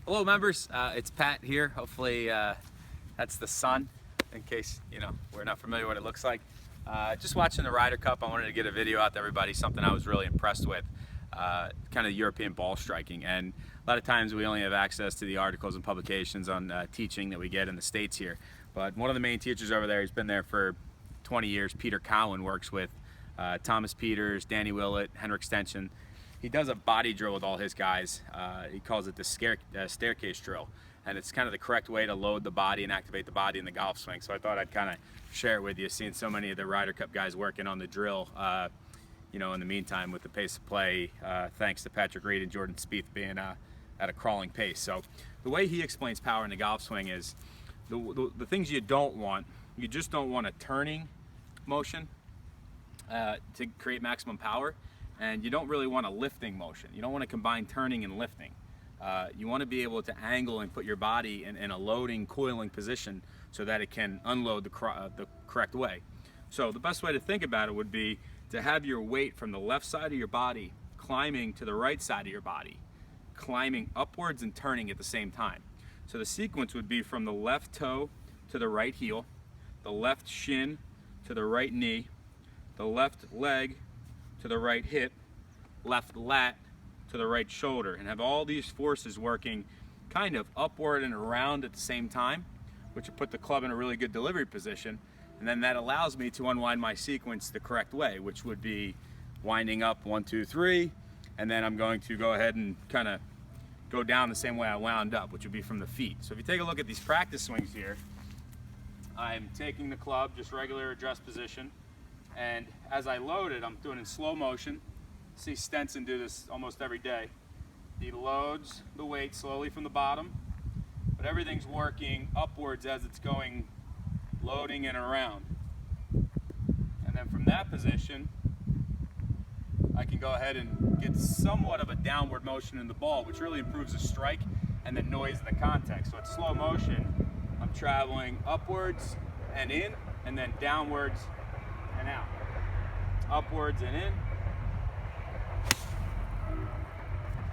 Hello members, it's Pat here. Hopefully that's the sun, in case we're not familiar what it looks like. Just watching the Ryder Cup, I wanted to get a video out to everybody, something I was really impressed with, kind of European ball striking. And a lot of times we only have access to the articles and publications on teaching that we get in the States here. But one of the main teachers over there, he's been there for 20 years, Peter Cowan, works with Thomas Pieters, Danny Willett, Henrik Stenson. He does a body drill with all his guys. He calls it the staircase drill, and it's kind of the correct way to load the body and activate the body in the golf swing. So I thought I'd kind of share it with you, seeing so many of the Ryder Cup guys working on the drill, in the meantime with the pace of play, thanks to Patrick Reed and Jordan Spieth being at a crawling pace. So the way he explains power in the golf swing is the things you don't want. You just don't want a turning motion to create maximum power. And you don't really want a lifting motion. You don't want to combine turning and lifting. You want to be able to angle and put your body in a loading, coiling position so that it can unload the correct way. So the best way to think about it would be to have your weight from the left side of your body climbing to the right side of your body, climbing upwards and turning at the same time. So the sequence would be from the left toe to the right heel, the left shin to the right knee, the left leg to the right hip, left lat to the right shoulder, and have all these forces working kind of upward and around at the same time, which will put the club in a really good delivery position. And then that allows me to unwind my sequence the correct way, which would be winding up 1, 2, 3, and then I'm going to go ahead and kind of go down the same way I wound up, which would be from the feet. So if you take a look at these practice swings here, I'm taking the club, just regular address position, and as I load it, I'm doing it in slow motion. See Stenson do this almost every day. He loads the weight slowly from the bottom, but everything's working upwards as it's going, loading and around. And then from that position, I can go ahead and get somewhat of a downward motion in the ball, which really improves the strike and the noise of the contact. So it's slow motion. I'm traveling upwards and in, and then downwards and out, upwards and in,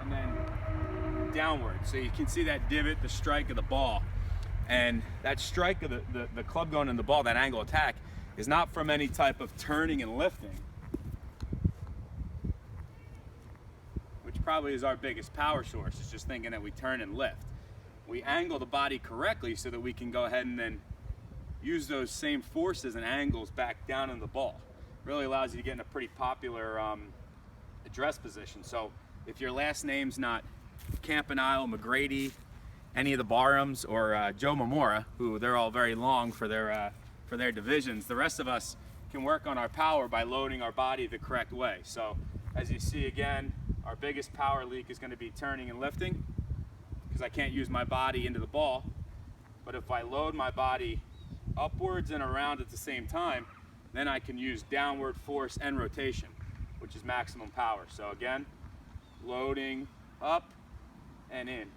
and then downward. So you can see that divot, the strike of the ball, and that strike of the club going in the ball, that angle attack, is not from any type of turning and lifting, which probably is our biggest power source, is just thinking that we turn and lift. We angle the body correctly so that we can go ahead and then use those same forces and angles back down in the ball. Really allows you to get in a pretty popular address position. So if your last name's not Campanile, McGrady, any of the Barhams, or Joe Mamora, who they're all very long for their divisions, the rest of us can work on our power by loading our body the correct way. So as you see again, our biggest power leak is going to be turning and lifting, because I can't use my body into the ball. But if I load my body upwards and around at the same time, then I can use downward force and rotation, which is maximum power. So again, loading up and in,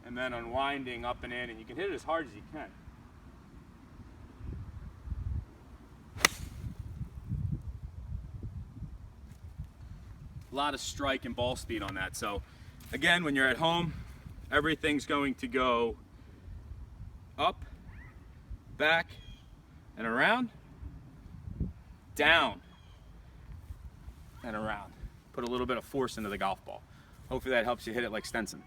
and then unwinding up and in, and you can hit it as hard as you can. A lot of strike and ball speed on that. So again, when you're at home, everything's going to go up, back, and around, down, and around. Put a little bit of force into the golf ball. Hopefully that helps you hit it like Stenson.